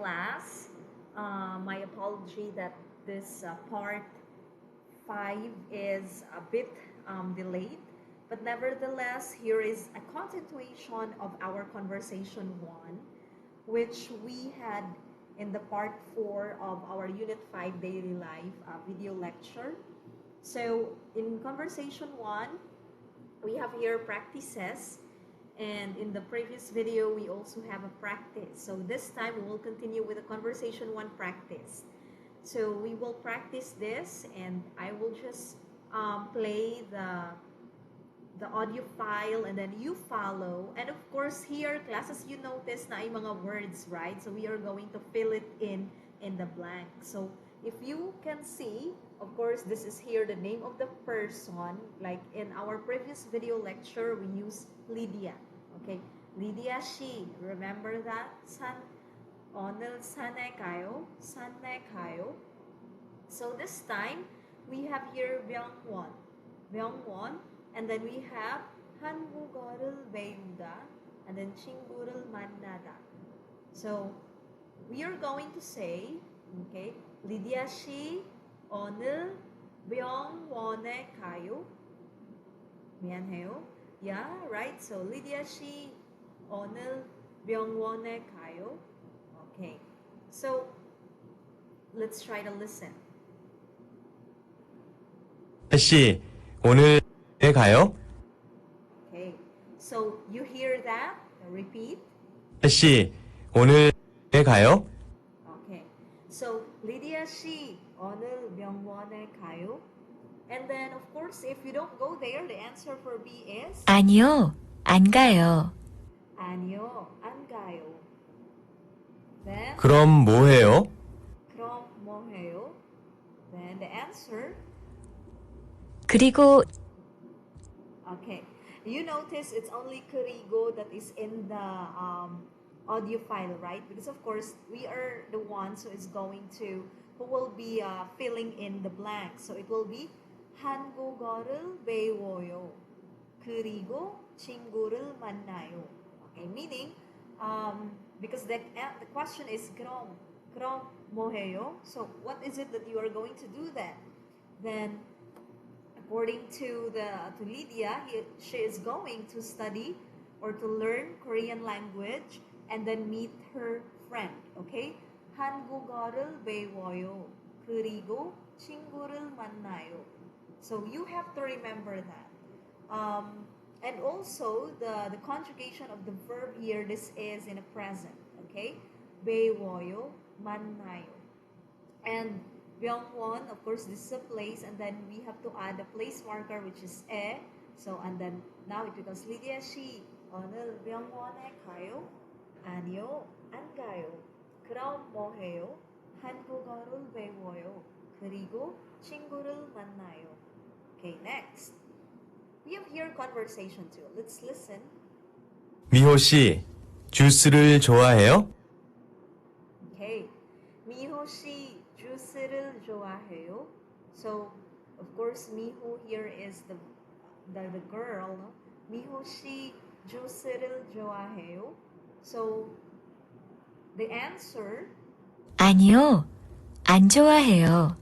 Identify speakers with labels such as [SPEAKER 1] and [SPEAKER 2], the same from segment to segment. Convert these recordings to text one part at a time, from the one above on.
[SPEAKER 1] class. My apology that this part 5 is a bit delayed, but nevertheless, here is a continuation of our conversation 1, which we had in the part 4 of our Unit 5 Daily Life video lecture. So in conversation 1, we have here practices, and in the previous video we also have a practice. So this time we will continue with the conversation 1 practice. So we will practice this, and I will just play the audio file, and then you follow. And of course here, classes, you notice na ay mga words, right? So we are going to fill it in the blank. So if you can see, of course, this is here the name of the person. Like in our previous video lecture, we use Lydia. Okay, Lydia she. Remember that? 오늘 산에 가요. 산에 가요. So this time we have here 명원. 명원. And then we have 한국어를 배운다. And then 친구를 만나다. So we are going to say, okay, Lydia 씨 오늘 병원에 가요. 미안해요. Yeah, right. So Lydia 씨 오늘 병원에 가요. Okay. So let's try to listen.
[SPEAKER 2] 씨, 오늘 왜 가요?
[SPEAKER 1] Okay. So you hear that? Repeat.
[SPEAKER 2] 씨, 오늘 왜 가요?
[SPEAKER 1] Okay. So Lydia 씨 오늘 병원에 가요? And then of course if you don't go there, the answer for B is
[SPEAKER 3] 아니요, 안 가요.
[SPEAKER 1] 아니요, 안 가요. Then
[SPEAKER 2] 그럼 뭐 해요?
[SPEAKER 1] 그럼 뭐 해요? Then the answer.
[SPEAKER 3] 그리고
[SPEAKER 1] Okay. You notice it's only 그리고 that is in the audio file, right? Because of course we are the ones who will be filling in the blank. So it will be 한국어를 배워요. 그리고 친구를 만나요. Okay, meaning because the question is 그럼 뭐 해요? So what is it that you are going to do then? Then according to Lydia, she is going to study or to learn Korean language and then meet her friend. Okay? 한국어를 배워요. 그리고 친구를 만나요. So you have to remember that. And also the conjugation of the verb here, this is in a present. Okay? 배워요, 만나요. And 병원, of course, this is a place, and then we have to add a place marker, which is 에. So, and then now it becomes Lydia 씨 오늘 병원에 가요? 아니요, 안 가요. 그럼 뭐 해요? 한국어를 배워요. 그리고 친구를 만나요. Okay, next. We have here conversation too. Let's listen.
[SPEAKER 2] 미호 씨, 주스를 좋아해요?
[SPEAKER 1] Okay. 미호 씨 주스를 좋아해요? So, of course, 미호 here is the girl. No? 미호 씨 주스를 좋아해요? So, the answer.
[SPEAKER 3] 아니요, 안 좋아해요.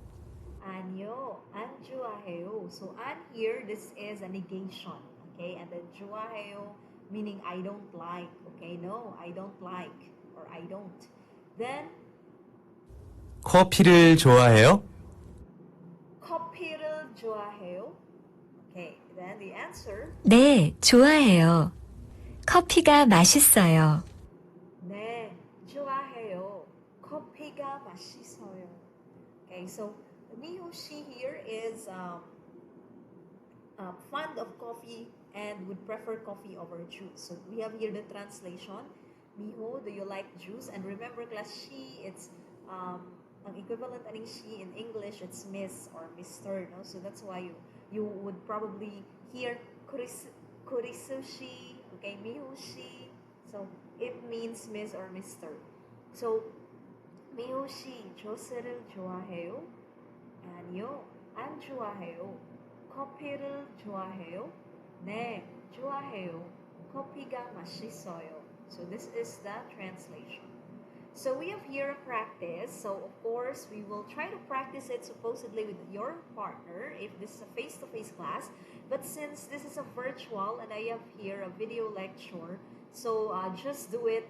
[SPEAKER 1] 아니요, 안 좋아해요. So, 안 here, this is a negation. Okay, and then 좋아해요 meaning I don't like. Okay, no, I don't like or I don't. Then
[SPEAKER 2] 커피를 좋아해요?
[SPEAKER 1] 커피를 좋아해요? Okay, then the answer.
[SPEAKER 3] 네, 좋아해요. 커피가 맛있어요.
[SPEAKER 1] 네, 좋아해요. 커피가 맛있어요. Okay, so 미호 씨 here is fond of coffee and would prefer coffee over juice. So we have here the translation. Miho, do you like juice? And remember, class, she, it's ang equivalent aning she in English, it's Miss or Mr. No, so that's why you would probably hear kurisushi, okay, mihoshi. So it means Miss or Mr. So 미호씨 주스를 좋아해요? 아니요, 안 좋아해요. 커피를 좋아해요? 네, 좋아해요. 커피가 맛있어요. So this is the translation. So we have here a practice. So of course, we will try to practice it supposedly with your partner if this is a face-to-face class. But since this is a virtual and I have here a video lecture, so just do it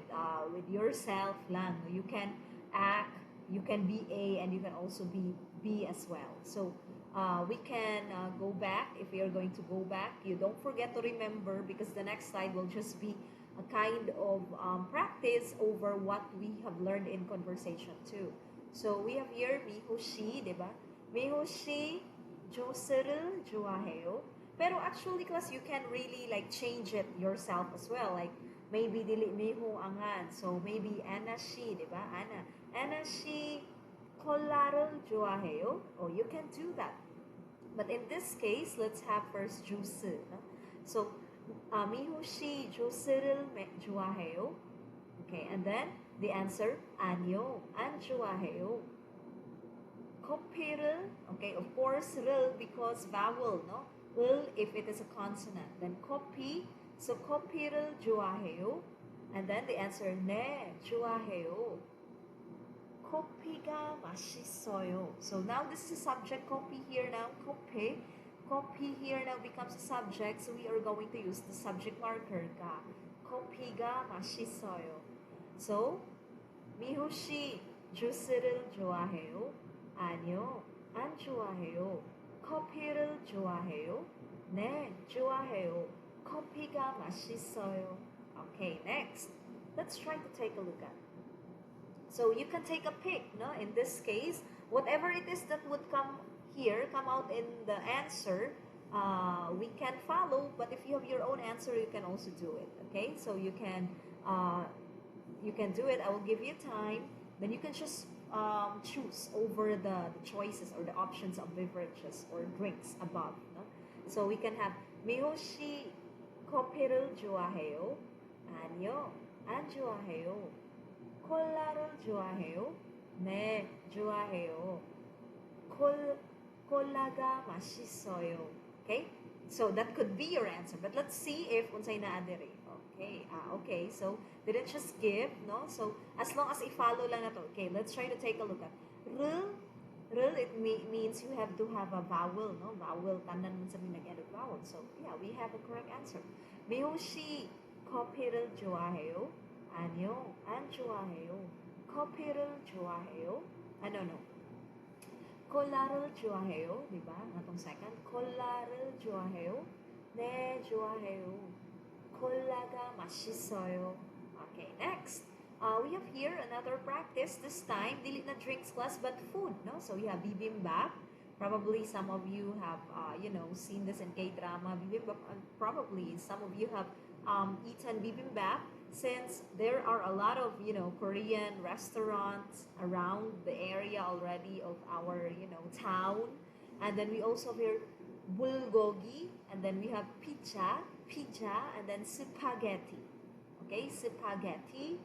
[SPEAKER 1] with yourself lang. You can act, you can be A, and you can also be B as well. So we can go back. If we are going to go back, you don't forget to remember, because the next slide will just be a kind of practice over what we have learned in conversation too. So we have here 미호 씨, diba? 미호 씨 조스를 좋아해요. Pero actually, class, you can really like change it yourself as well. Like maybe dili miho angan. So maybe Anna 씨, diba? Anna 씨 콜라를 좋아해요. Oh, you can do that. But in this case, let's have first juice. No? So 미호 씨 주스를 좋아해요. Okay, and then the answer 아니요, 안 좋아해요. 커피를, okay, of course, 를 because vowel, no? 을 if it is a consonant. Then 커피, so 커피를 좋아해요. And then the answer 네, 좋아해요. 커피가 맛있어요. So now this is a subject, 커피 here now, 커피. Copy here now becomes a subject, so we are going to use the subject marker 가. 커피가 맛있어요. So, 미호 씨 주스를 좋아해요? 아니요, 안 좋아해요. 커피를 좋아해요? 네, 좋아해요. 커피가 맛있어요. Okay, next. Let's try to take a look at. So you can take a pick, no? In this case, whatever it is that would come out in the answer, we can follow, but if you have your own answer, you can also do it. Okay, so you can do it. I will give you time, then you can just choose over the choices or the options of beverages or drinks above, no? So we can have 미호 씨 커피를 좋아해요? 아니요, 안 좋아해요. 콜라를 좋아해요? 네, 좋아해요. 콜라가 맛있어요. Okay? So that could be your answer. But let's see if unsay naa diri. Okay. Okay. So didn't just give, no? So as long as i-follow lang na to. Okay, let's try to take a look at. R, it means you have to have a vowel, no? Vowel, tanan man sa nag-end of vowel. So yeah, we have a correct answer. 미호 씨 커피를 좋아해요? 아니요, 안 좋아해요. 커피를 좋아해요? No. 콜라를 좋아해요, diba? Atong second, 콜라를 좋아해요? 네, 좋아해요. 콜라가 맛있어요. Okay, next. We have here another practice. This time, dili na drinks class, but food, no? So we have bibimbap. Probably some of you have, seen this in K-drama. Bibimbap, probably some of you have eaten bibimbap, since there are a lot of Korean restaurants around the area already of our town. And then we also have here bulgogi, and then we have pizza, and then spaghetti. Okay, spaghetti,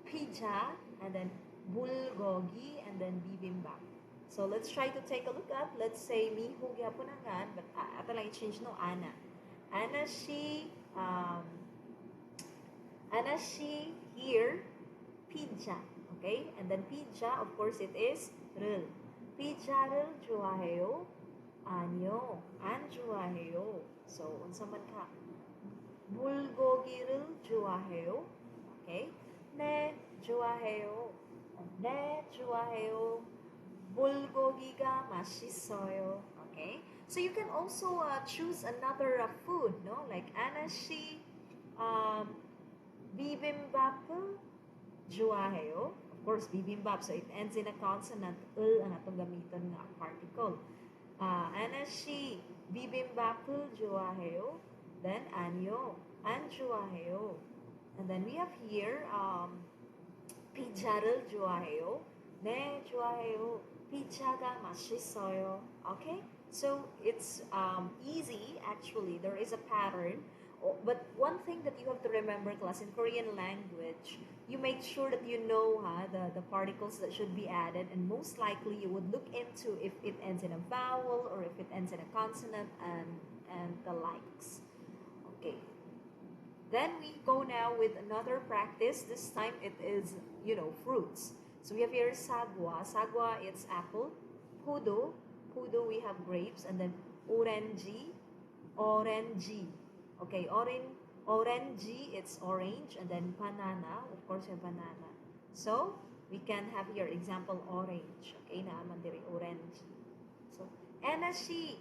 [SPEAKER 1] pizza, and then bulgogi, and then bibimbap. So let's try to take a look at, let's say miho gyapon agad, but ato lang i-change no, Anna she here pizza. Okay, and then pizza, of course it is 를. 피자를 좋아해요? 아니요, 안 좋아해요. So unsa man ka? bulgogi를 좋아해요? Okay, 네, 좋아해요. 네, 좋아해요. bulgogi가 맛있어요. Okay, so you can also choose another food, no? Like Anna she bibimbap을 좋아해요. Of course, bibimbap, so it ends in a consonant. Ang atong gamiton nga particle. Anna she bibimbap을 좋아해요? Then 아니요, 안 좋아해요. And then we have here 피자를 좋아해요? 네, 좋아해요. 피자가 맛있어요. Okay? So it's easy actually. There is a pattern. But one thing that you have to remember, class, in Korean language, you make sure that you know the particles that should be added, and most likely you would look into if it ends in a vowel or if it ends in a consonant and the likes. Okay. Then we go now with another practice. This time it is, fruits. So we have here sagwa. Sagwa, it's apple. Pudo. Pudo, we have grapes. And then orange. Orange. Okay, orange, it's orange. And then banana. Of course, we have banana. So, we can have here example orange. Okay, naman diri orange. So, 에나씨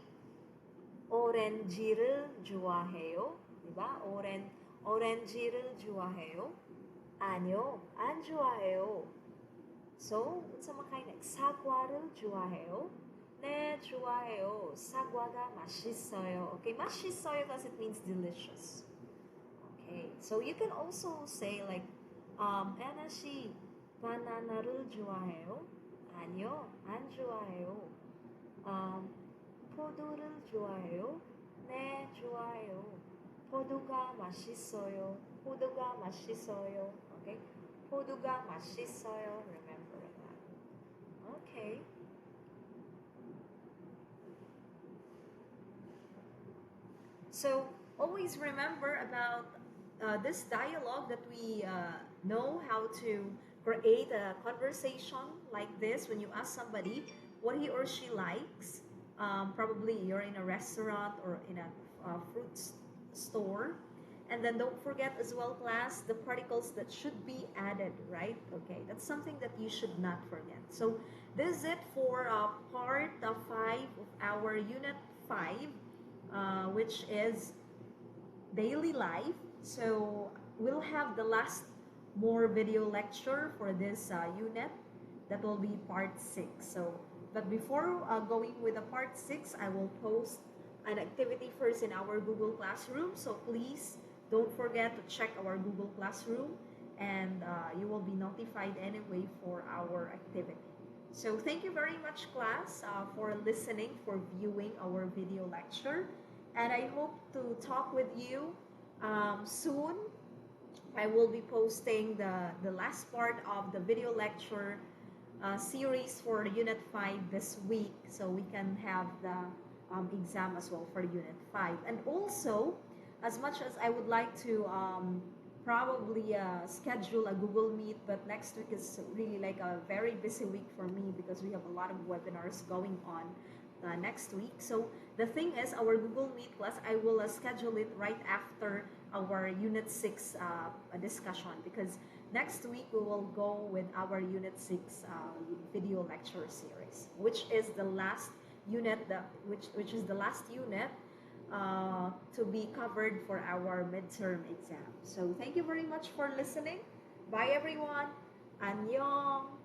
[SPEAKER 1] 오렌지를 좋아해요. diba? 오렌지를 좋아해요. 아니요, 안 좋아해요. So, unsa makain 사과를 좋아해요. 네, 좋아해요. 사과가 맛있어요. Okay, 맛있어요 because it means delicious. Okay, so you can also say like, 애나 씨 바나나를 좋아해요? 아니요, 안 좋아해요. 포도를 좋아해요? 네, 좋아해요. 포도가 맛있어요. 포도가 맛있어요. Okay, 포도가 맛있어요. Remember that. Okay. So always remember about this dialogue that we know how to create a conversation like this when you ask somebody what he or she likes. Probably you're in a restaurant or in a fruit store. And then don't forget as well, class, the particles that should be added, right? Okay, that's something that you should not forget. So this is it for part 5 of our unit 5, which is daily life. So we'll have the last more video lecture for this unit. That will be part 6. So, but before going with the part 6, I will post an activity first in our Google Classroom. So please don't forget to check our Google Classroom, and you will be notified anyway for our activity. So thank you very much, class, for listening, for viewing our video lecture. And I hope to talk with you soon. I will be posting the last part of the video lecture series for Unit 5 this week, so we can have the exam as well for Unit 5. And also, as much as I would like to probably schedule a Google Meet, but next week is really like a very busy week for me because we have a lot of webinars going on next week. So the thing is, our Google Meet class, I will schedule it right after our Unit 6 discussion, because next week we will go with our Unit 6 video lecture series, which is the last unit, which is the last unit to be covered for our midterm exam. So thank you very much for listening. Bye everyone. Annyeong.